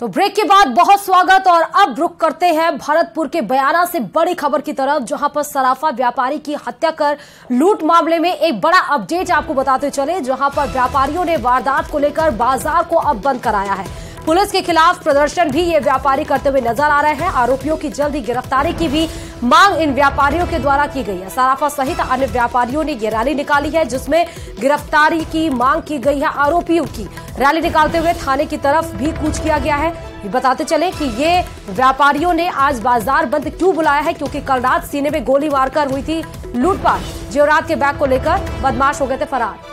तो ब्रेक के बाद बहुत स्वागत और अब रुक करते हैं भरतपुर के बयाना से बड़ी खबर की तरफ, जहां पर सराफा व्यापारी की हत्या कर लूट मामले में एक बड़ा अपडेट आपको बताते चले, जहां पर व्यापारियों ने वारदात को लेकर बाजार को अब बंद कराया है। पुलिस के खिलाफ प्रदर्शन भी ये व्यापारी करते हुए नजर आ रहे हैं। आरोपियों की जल्दी गिरफ्तारी की भी मांग इन व्यापारियों के द्वारा की गई है। सराफा सहित अन्य व्यापारियों ने ये रैली निकाली है, जिसमें गिरफ्तारी की मांग की गई है। आरोपियों की रैली निकालते हुए थाने की तरफ भी कूच किया गया है। ये बताते चले कि ये व्यापारियों ने आज बाजार बंद क्यों बुलाया है, क्योंकि कल रात सीने में गोली मारकर हुई थी लूटपाट। जेवरात के बैग को लेकर बदमाश हो गए थे फरार।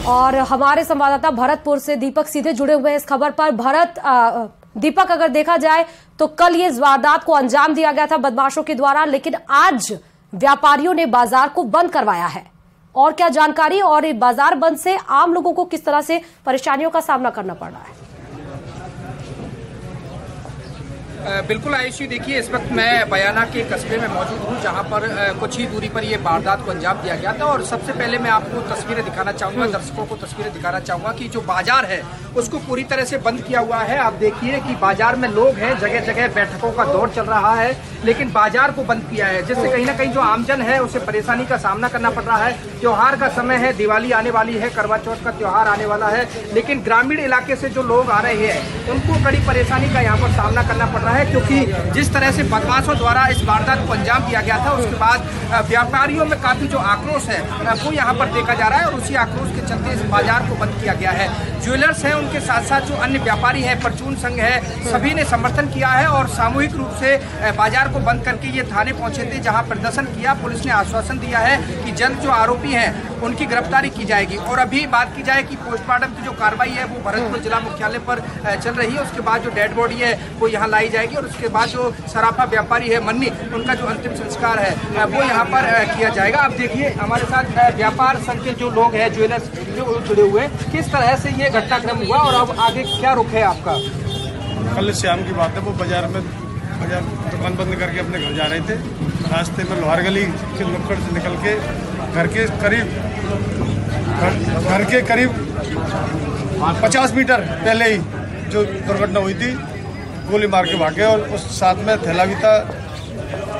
और हमारे संवाददाता भरतपुर से दीपक सीधे जुड़े हुए हैं इस खबर पर। दीपक, अगर देखा जाए तो कल ये वारदात को अंजाम दिया गया था बदमाशों के द्वारा, लेकिन आज व्यापारियों ने बाजार को बंद करवाया है। और क्या जानकारी, और बाजार बंद से आम लोगों को किस तरह से परेशानियों का सामना करना पड़ रहा है? बिल्कुल आयुषी, देखिए इस वक्त मैं बयाना के कस्बे में मौजूद हूँ, जहाँ पर कुछ ही दूरी पर ये वारदात को अंजाम दिया गया था। और सबसे पहले मैं आपको तस्वीरें दिखाना चाहूँगा, दर्शकों को तस्वीरें दिखाना चाहूँगा कि जो बाजार है उसको पूरी तरह से बंद किया हुआ है। आप देखिए कि बाजार में लोग हैं, जगह जगह बैठकों का दौर चल रहा है, लेकिन बाजार को बंद किया है, जिससे कहीं ना कहीं जो आमजन है उसे परेशानी का सामना करना पड़ रहा है। त्योहार का समय है, दिवाली आने वाली है, करवा चौथ का त्योहार आने वाला है, लेकिन ग्रामीण इलाके से जो लोग आ रहे हैं उनको कड़ी परेशानी का यहाँ पर सामना करना पड़ रहा है, क्योंकि जिस तरह से बदमाशों द्वारा इस वारदात को अंजाम दिया गया था, उसके बाद व्यापारियों में काफी जो आक्रोश है वो यहाँ पर देखा जा रहा है। और उसी आक्रोश के चलते इस बाजार को बंद किया गया है। ज्वेलर्स हैं, उनके साथ साथ जो अन्य व्यापारी हैं, परचून संघ है, सभी ने समर्थन किया है और सामूहिक रूप से बाजार को बंद करके ये थाने पहुंचे थे, जहां प्रदर्शन किया। पुलिस ने आश्वासन दिया है कि जल्द जो आरोपी हैं उनकी गिरफ्तारी की जाएगी। और अभी बात की जाए कि पोस्टमार्टम की जो कार्रवाई है वो भरतपुर जिला मुख्यालय पर चल रही है। उसके बाद जो डेड बॉडी है वो यहाँ लाई जाएगी और उसके बाद जो सराफा व्यापारी है मन्नी, उनका जो अंतिम संस्कार है वो यहाँ पर किया जाएगा। अब देखिए हमारे साथ व्यापार संघ के जो लोग हैं, ज्वेलर्स जो जुड़े हुए, किस तरह से ये घटनाक्रम हुआ और अब आगे क्या रुख है आपका? कल शाम की बात है, वो बाजार दुकान बंद करके अपने घर जा रहे थे। रास्ते में लोहार गली के नुक्कड़ से निकल के घर के करीब 50 मीटर पहले ही जो दुर्घटना हुई थी, गोली मार के भागे। और उस साथ में थैला भी था,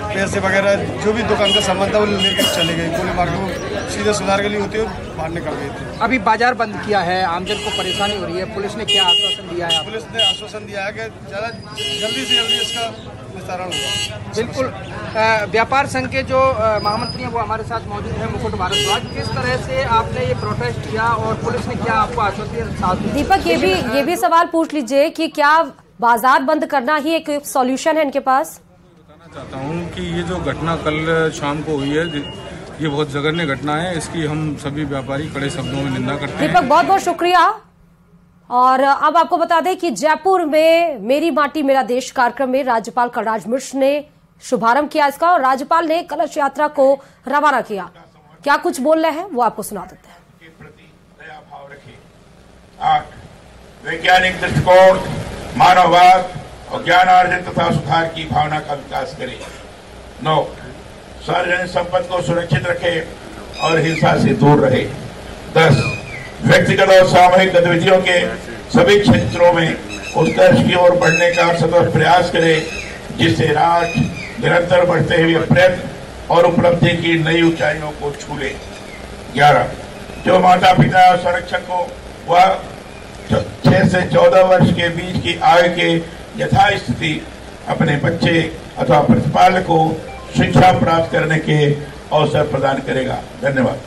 पैसे वगैरह जो भी दुकान का सामान था वो लेकर चले गए। गोली मार के वो सीधे सुधार गली होती है बाहर निकल गए थे। अभी बाजार बंद किया है, आमजन को परेशानी हो रही है, पुलिस ने क्या आश्वासन दिया है? पुलिस ने आश्वासन दिया है कि जल्दी से जल्दी इसका निस्तारण होगा। बिल्कुल। व्यापार संघ के जो महामंत्री हैं वो हमारे साथ मौजूद हैं, मुकुट भारद्वाज। किस तरह से आपने ये प्रोटेस्ट किया और पुलिस ने क्या आपको आश्वासन? दीपक, ये भी सवाल पूछ लीजिए कि क्या बाजार बंद करना ही एक सॉल्यूशन है इनके पास? बताना चाहता हूँ कि ये जो घटना कल शाम को हुई है, ये बहुत जघन्य घटना है। इसकी हम सभी व्यापारी कड़े शब्दों में निंदा करते हैं। दीपक, बहुत बहुत शुक्रिया। और अब आपको बता दें कि जयपुर में मेरी माटी मेरा देश कार्यक्रम में राज्यपाल कलराज मिश्र ने शुभारंभ किया इसका, और राज्यपाल ने कलश यात्रा को रवाना किया। क्या कुछ बोल रहे हैं वो आपको सुना देते हैं। वैज्ञानिक दृष्टिकोण, मानववाद और ज्ञानार्जन तथा सुधार की भावना का विकास करें। 9, सार्वजनिक संपत्ति को सुरक्षित रखे और हिंसा से दूर रहे। 10, व्यक्तिगत और सामूहिक गतिविधियों के सभी क्षेत्रों में उत्कर्ष की ओर बढ़ने का सतत प्रयास करे, जिससे राष्ट्र निरंतर बढ़ते हुए प्रयत्न और उपलब्धि की नई ऊंचाइयों को छू ले। 11, जो माता पिता और संरक्षक को वह 6 से 14 वर्ष के बीच की आयु के यथास्थिति अपने बच्चे अथवा प्रतिपालक को शिक्षा प्राप्त करने के अवसर प्रदान करेगा। धन्यवाद।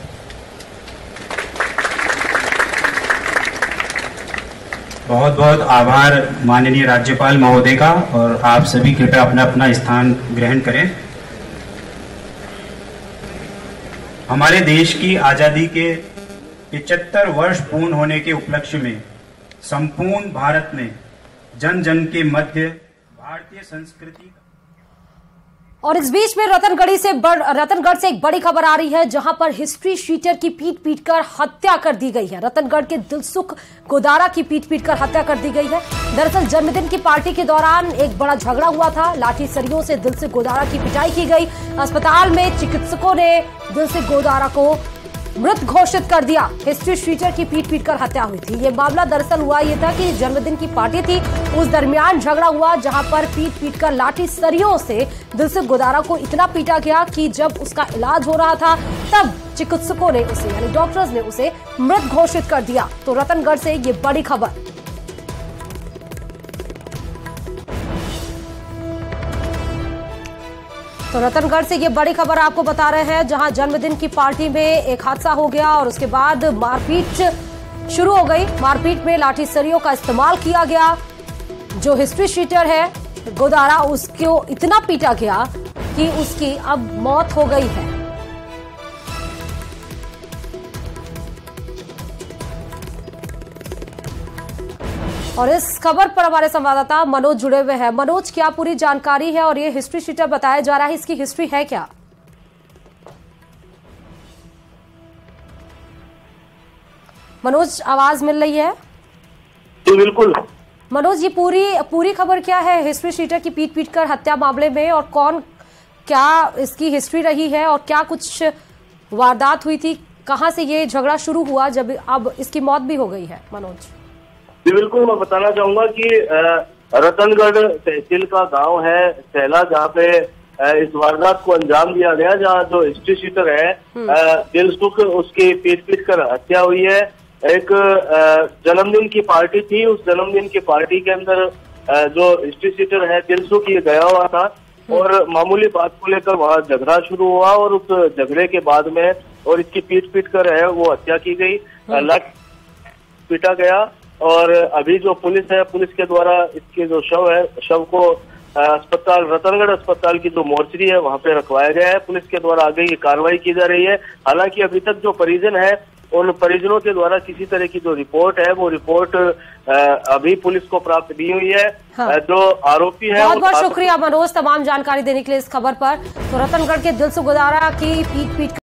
बहुत बहुत आभार माननीय राज्यपाल महोदय का, और आप सभी कृपया अपना अपना स्थान ग्रहण करें। हमारे देश की आजादी के 75 वर्ष पूर्ण होने के उपलक्ष्य में संपूर्ण भारत में जन जन के मध्य भारतीय संस्कृति। और इस बीच में रतनगढ़ से एक बड़ी खबर आ रही है, जहां पर हिस्ट्री शीटर की पीट कर हत्या कर दी गई है। रतनगढ़ के दिलसुख गोदारा की पीट कर हत्या कर दी गई है। दरअसल जन्मदिन की पार्टी के दौरान एक बड़ा झगड़ा हुआ था। लाठी सरियों से दिलसुख गोदारा की पिटाई की गई। अस्पताल में चिकित्सकों ने दिलसुख गोदारा को मृत घोषित कर दिया। हिस्ट्री शीटर की पीट कर हत्या हुई थी। ये मामला दरअसल हुआ ये था कि जन्मदिन की पार्टी थी, उस दरमियान झगड़ा हुआ जहां पर पीट कर लाठी सरियों से दिलसुख गोदारा को इतना पीटा गया कि जब उसका इलाज हो रहा था तब चिकित्सकों ने उसे यानी डॉक्टर्स ने उसे मृत घोषित कर दिया। तो रतनगढ़ से ये बड़ी खबर। तो रतनगढ़ से ये बड़ी खबर आपको बता रहे हैं, जहां जन्मदिन की पार्टी में एक हादसा हो गया और उसके बाद मारपीट शुरू हो गई। मारपीट में लाठी सरियों का इस्तेमाल किया गया। जो हिस्ट्री शीटर है गोदारा, उसको इतना पीटा गया कि उसकी अब मौत हो गई है। और इस खबर पर हमारे संवाददाता मनोज जुड़े हुए हैं। मनोज, क्या पूरी जानकारी है और ये हिस्ट्री शीटर बताया जा रहा है, इसकी हिस्ट्री है क्या? मनोज, आवाज मिल रही है? जी बिल्कुल। मनोज, ये पूरी खबर क्या है हिस्ट्री शीटर की पीट कर हत्या मामले में, और क्या इसकी हिस्ट्री रही है और क्या कुछ वारदात हुई थी? कहां से ये झगड़ा शुरू हुआ जब अब इसकी मौत भी हो गई है? मनोज जी बिल्कुल, मैं बताना चाहूंगा कि रतनगढ़ तहसील का गांव है सहला, जहाँ पे इस वारदात को अंजाम दिया गया, जहाँ जो हिस्ट्री शीटर है दिलसुख, उसकी पीट कर हत्या हुई है। एक जन्मदिन की पार्टी थी, उस जन्मदिन की पार्टी के अंदर जो हिस्ट्री शीटर है दिलसुख, ये गया हुआ था और मामूली बात को लेकर वहाँ झगड़ा शुरू हुआ और उस झगड़े के बाद में और इसकी पीट कर है वो हत्या की गई, पीटा गया। और अभी जो पुलिस है, पुलिस के द्वारा इसके जो शव को अस्पताल, रतनगढ़ अस्पताल की जो मोर्चरी है वहां पे रखवाया गया है। पुलिस के द्वारा आगे ये कार्रवाई की जा रही है। हालांकि अभी तक जो परिजन है, उन परिजनों के द्वारा किसी तरह की जो रिपोर्ट है वो रिपोर्ट अभी पुलिस को प्राप्त नहीं हुई है। हाँ। जो आरोपी है, बहुत बहुत शुक्रिया मनोज तमाम जानकारी देने के लिए इस खबर पर। तो रतनगढ़ के दिलसुख गोदारा की पीट